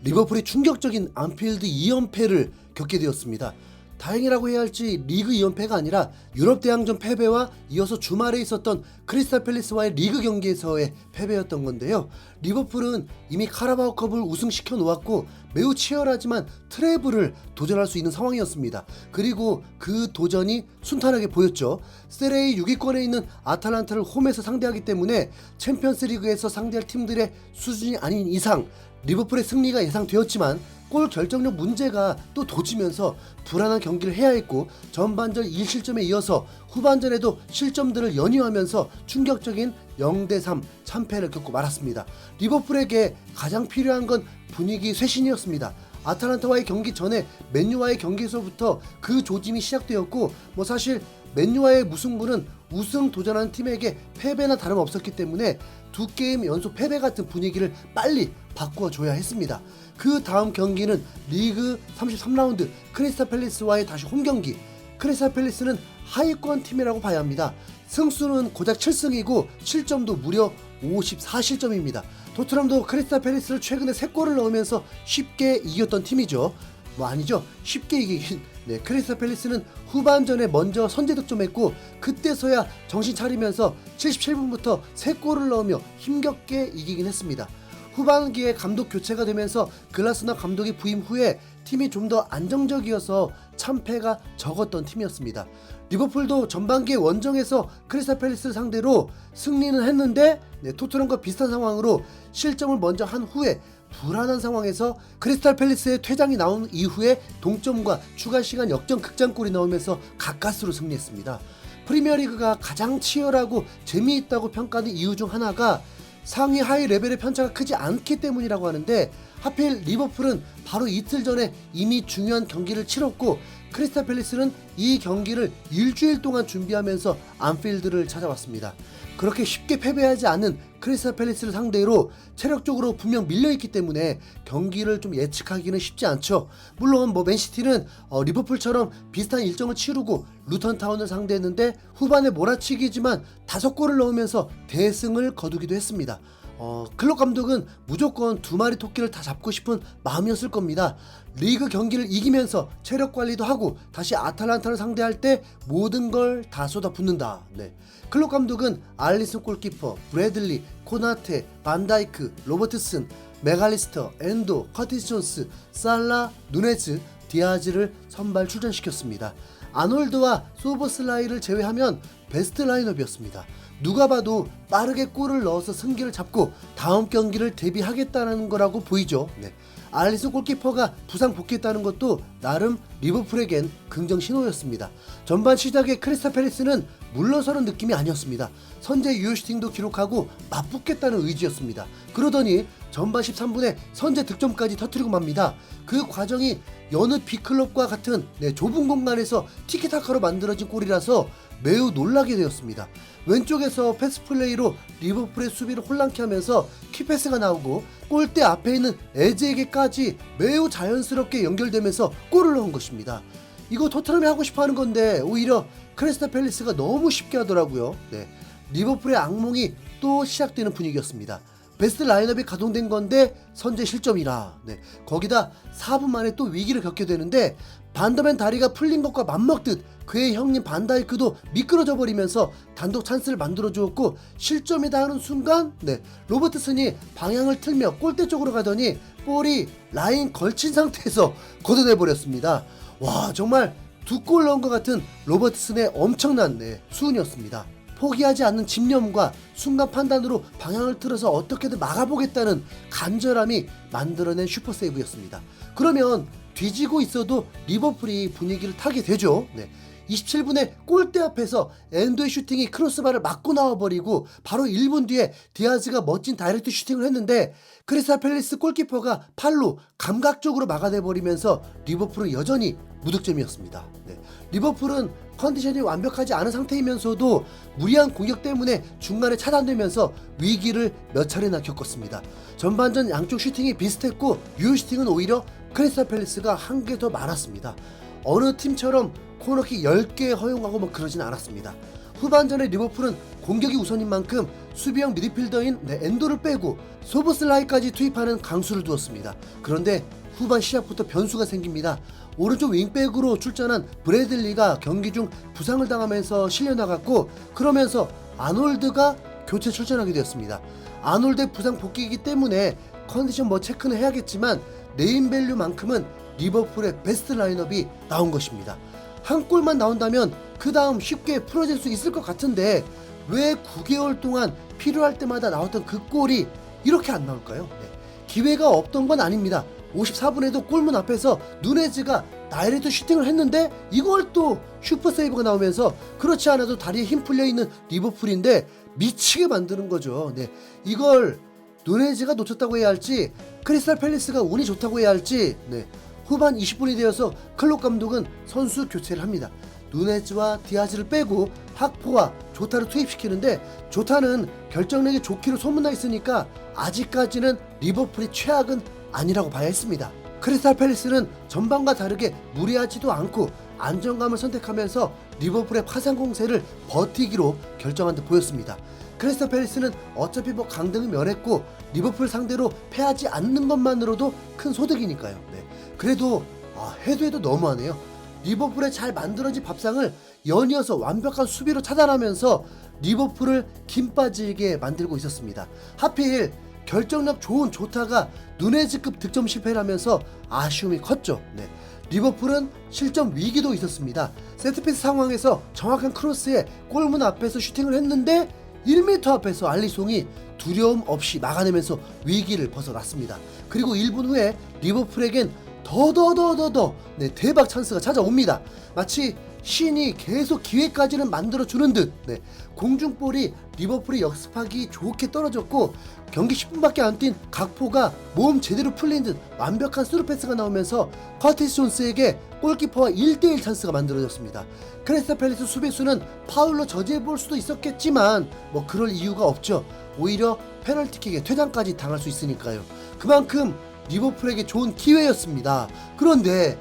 리버풀이 충격적인 안필드 2연패를 겪게 되었습니다. 다행이라고 해야 할지 리그 2연패가 아니라 유럽 대항전 패배와 이어서 주말에 있었던 크리스탈 팰리스와의 리그 경기에서의 패배였던 건데요. 리버풀은 이미 카라바오컵을 우승시켜 놓았고 매우 치열하지만 트래블을 도전할 수 있는 상황이었습니다. 그리고 그 도전이 순탄하게 보였죠. 세레이 6위권에 있는 아탈란타를 홈에서 상대하기 때문에 챔피언스리그에서 상대할 팀들의 수준이 아닌 이상 리버풀의 승리가 예상되었지만 골 결정력 문제가 또 도지면서 불안한 경기를 해야 했고 전반전 1실점에 이어서 후반전에도 실점들을 연이어하면서 충격적인 0대3 참패를 겪고 말았습니다. 리버풀에게 가장 필요한 건 분위기 쇄신이었습니다. 아탈란타와의 경기 전에 맨유와의 경기에서부터 그 조짐이 시작되었고 사실 맨유와의 무승부는 우승 도전하는 팀에게 패배나 다름없었기 때문에 두 게임 연속 패배 같은 분위기를 빨리 바꿔줘야 했습니다. 그 다음 경기는 리그 33라운드 크리스탈 팰리스와의 다시 홈경기. 크리스탈 팰리스는 하위권 팀이라고 봐야 합니다. 승수는 고작 7승이고 실점도 무려 54실점입니다. 토트넘도 크리스탈 팰리스를 최근에 3골을 넣으면서 쉽게 이겼던 팀이죠. 아니죠. 쉽게 이기긴. 크리스탈 팰리스는 후반전에 먼저 선제 득점했고 그때서야 정신 차리면서 77분부터 3골을 넣으며 힘겹게 이기긴 했습니다. 후반기에 감독 교체가 되면서 글라스너 감독이 부임 후에 팀이 좀 더 안정적이어서 참패가 적었던 팀이었습니다. 리버풀도 전반기에 원정에서 크리스탈 팰리스를 상대로 승리는 했는데 토트넘과 비슷한 상황으로 실점을 먼저 한 후에 불안한 상황에서 크리스탈 팰리스의 퇴장이 나온 이후에 동점과 추가 시간 역전 극장골이 나오면서 가까스로 승리했습니다. 프리미어리그가 가장 치열하고 재미있다고 평가하는 이유 중 하나가 상위 하위 레벨의 편차가 크지 않기 때문이라고 하는데 하필 리버풀은 바로 이틀 전에 이미 중요한 경기를 치렀고 크리스탈 팰리스는 이 경기를 일주일 동안 준비하면서 안필드를 찾아왔습니다. 그렇게 쉽게 패배하지 않은 크리스탈 팰리스를 상대로 체력적으로 분명 밀려있기 때문에 경기를 좀 예측하기는 쉽지 않죠. 물론 맨시티는 리버풀처럼 비슷한 일정을 치르고 루턴타운을 상대했는데 후반에 몰아치기지만 5골을 넣으면서 대승을 거두기도 했습니다. 클럽 감독은 무조건 2마리 토끼를 다 잡고 싶은 마음이었을 겁니다. 리그 경기를 이기면서 체력 관리도 하고 다시 아탈란타를 상대할 때 모든 걸 다 쏟아붓는다. 클럽 감독은 알리슨 골키퍼, 브래들리, 코나테, 반다이크, 로버트슨, 메갈리스터, 엔도, 커티스 존스, 살라, 누네즈, 디아즈를 선발 출전시켰습니다. 아놀드와 소보슬라이를 제외하면 베스트 라인업이었습니다. 누가 봐도 빠르게 골을 넣어서 승기를 잡고 다음 경기를 대비하겠다는 거라고 보이죠. 알리슨 골키퍼가 부상 복귀했다는 것도 나름 리버풀에겐 긍정 신호였습니다. 전반 시작에 크리스탈 팰리스는 물러서는 느낌이 아니었습니다. 선제 유효 슈팅도 기록하고 맞붙겠다는 의지였습니다. 그러더니 전반 13분에 선제 득점까지 터뜨리고 맙니다. 그 과정이 여느 B클럽과 같은 좁은 공간에서 티키타카로 만들어진 골이라서 매우 놀라게 되었습니다. 왼쪽에서 패스플레이로 리버풀의 수비를 혼란케 하면서 키패스가 나오고 골대 앞에 있는 에즈에게까지 매우 자연스럽게 연결되면서 골을 넣은 것입니다. 이거 토트넘이 하고 싶어하는 건데 오히려 크리스탈 팰리스가 너무 쉽게 하더라고요. 리버풀의 악몽이 또 시작되는 분위기였습니다. 베스트 라인업이 가동된 건데 선제 실점이라 거기다 4분 만에 또 위기를 겪게 되는데 반더벤 다리가 풀린 것과 맞먹듯 그의 형님 반다이크도 미끄러져 버리면서 단독 찬스를 만들어 주었고 실점이다 하는 순간 로버트슨이 방향을 틀며 골대 쪽으로 가더니 볼이 라인 걸친 상태에서 걷어내 버렸습니다. 와, 정말 2골 넣은 것 같은 로버트슨의 엄청난 수운이었습니다. 포기하지 않는 집념과 순간 판단으로 방향을 틀어서 어떻게든 막아보겠다는 간절함이 만들어낸 슈퍼세이브였습니다. 그러면 뒤지고 있어도 리버풀이 분위기를 타게 되죠. 27분에 골대 앞에서 엔도의 슈팅이 크로스바를 맞고 나와버리고 바로 1분 뒤에 디아즈가 멋진 다이렉트 슈팅을 했는데 크리스탈 팰리스 골키퍼가 팔로 감각적으로 막아내버리면서 리버풀은 여전히 무득점이었습니다. 리버풀은 컨디션이 완벽하지 않은 상태이면서도 무리한 공격 때문에 중간에 차단되면서 위기를 몇 차례나 겪었습니다. 전반전 양쪽 슈팅이 비슷했고 유효 슈팅은 오히려 크리스탈 팰리스가 한 개 더 많았습니다. 어느 팀처럼 코너킥 10개 허용하고 그러진 않았습니다. 후반전에 리버풀은 공격이 우선인 만큼 수비형 미드필더인 엔도를 빼고 소보슬라이까지 투입하는 강수를 두었습니다. 그런데 후반 시작부터 변수가 생깁니다. 오른쪽 윙백으로 출전한 브래들리가 경기 중 부상을 당하면서 실려나갔고, 그러면서 아놀드가 교체 출전하게 되었습니다. 아놀드의 부상 복귀이기 때문에 컨디션 체크는 해야겠지만 네임밸류만큼은 리버풀의 베스트 라인업이 나온 것입니다. 한 골만 나온다면 그 다음 쉽게 풀어질 수 있을 것 같은데 왜 9개월 동안 필요할 때마다 나왔던 그 골이 이렇게 안 나올까요? 기회가 없던 건 아닙니다. 54분에도 골문 앞에서 누네즈가 다이렉트 슈팅을 했는데 이걸 또 슈퍼 세이브가 나오면서 그렇지 않아도 다리에 힘 풀려 있는 리버풀인데 미치게 만드는 거죠. 이걸 누네즈가 놓쳤다고 해야 할지 크리스탈 팰리스가 운이 좋다고 해야 할지 후반 20분이 되어서 클롭 감독은 선수 교체를 합니다. 누네즈와 디아즈를 빼고 학포와 조타를 투입시키는데 조타는 결정력이 좋기로 소문나 있으니까 아직까지는 리버풀이 최악은 아니라고 봐야 했습니다. 크리스탈 팰리스는 전반과 다르게 무리하지도 않고 안정감을 선택하면서 리버풀의 파상 공세를 버티기로 결정한 듯 보였습니다. 크리스탈 팰리스는 어차피 강등을 면했고 리버풀 상대로 패하지 않는 것만으로도 큰 소득이니까요. 그래도 해도 너무하네요. 리버풀의 잘 만들어진 밥상을 연이어서 완벽한 수비로 차단하면서 리버풀을 김 빠지게 만들고 있었습니다. 하필 결정력 좋은 조타가 누네즈급 득점 실패를 하면서 아쉬움이 컸죠. 리버풀은 실점 위기도 있었습니다. 세트피스 상황에서 정확한 크로스에 골문 앞에서 슈팅을 했는데 1m 앞에서 알리송이 두려움 없이 막아내면서 위기를 벗어났습니다. 그리고 1분 후에 리버풀에겐 더더더더더 대박 찬스가 찾아옵니다. 마치 신이 계속 기회까지는 만들어주는 듯 공중볼이 리버풀이 역습하기 좋게 떨어졌고 경기 10분밖에 안 뛴 각포가 몸 제대로 풀린 듯 완벽한 스루 패스가 나오면서 커티스 존스에게 골키퍼와 1대1 찬스가 만들어졌습니다. 크리스탈 팰리스 수비수는 파울로 저지해볼 수도 있었겠지만 그럴 이유가 없죠. 오히려 페널티킥에 퇴장까지 당할 수 있으니까요. 그만큼 리버풀에게 좋은 기회였습니다. 그런데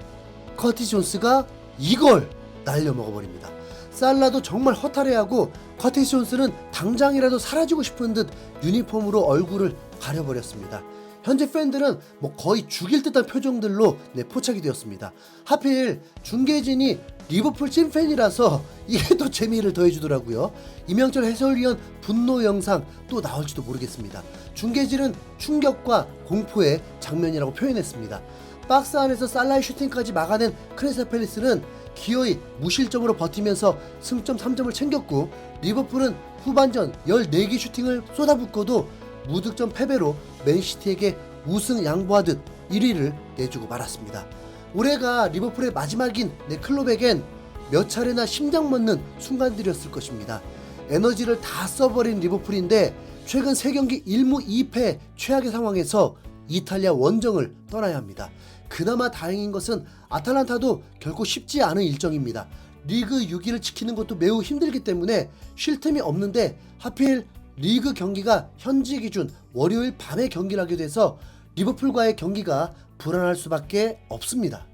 커티스 존스가 이걸 날려먹어버립니다. 살라도 정말 허탈해하고 커티스 존스는 당장이라도 사라지고 싶은 듯 유니폼으로 얼굴을 가려버렸습니다. 현재 팬들은 거의 죽일 듯한 표정들로 포착이 되었습니다. 하필 중계진이 리버풀 찐팬이라서 이게 또 재미를 더해주더라고요. 이명철 해설위원 분노 영상 또 나올지도 모르겠습니다. 중계진은 충격과 공포의 장면이라고 표현했습니다. 박스 안에서 살라의 슈팅까지 막아낸 크리스탈 팰리스는 기어이 무실점으로 버티면서 승점 3점을 챙겼고 리버풀은 후반전 14개 슈팅을 쏟아붓고도 무득점 패배로 맨시티에게 우승 양보하듯 1위를 내주고 말았습니다. 올해가 리버풀의 마지막인 클롭에겐 몇 차례나 심장 멎는 순간들이었을 것입니다. 에너지를 다 써버린 리버풀인데 최근 3경기 1무 2패 최악의 상황에서 이탈리아 원정을 떠나야 합니다. 그나마 다행인 것은 아탈란타도 결코 쉽지 않은 일정입니다. 리그 6위를 지키는 것도 매우 힘들기 때문에 쉴 틈이 없는데 하필 리그 경기가 현지 기준 월요일 밤에 경기를 하게 돼서 리버풀과의 경기가 불안할 수밖에 없습니다.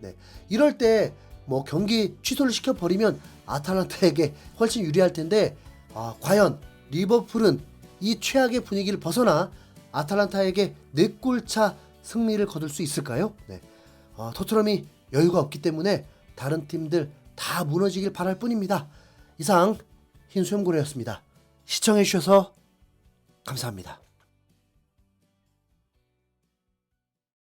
이럴 때 경기 취소를 시켜버리면 아탈란타에게 훨씬 유리할 텐데 과연 리버풀은 이 최악의 분위기를 벗어나 아탈란타에게 4골차 승리를 거둘 수 있을까요? 토트넘이 여유가 없기 때문에 다른 팀들 다 무너지길 바랄 뿐입니다. 이상 흰수염고래였습니다. 시청해주셔서 감사합니다.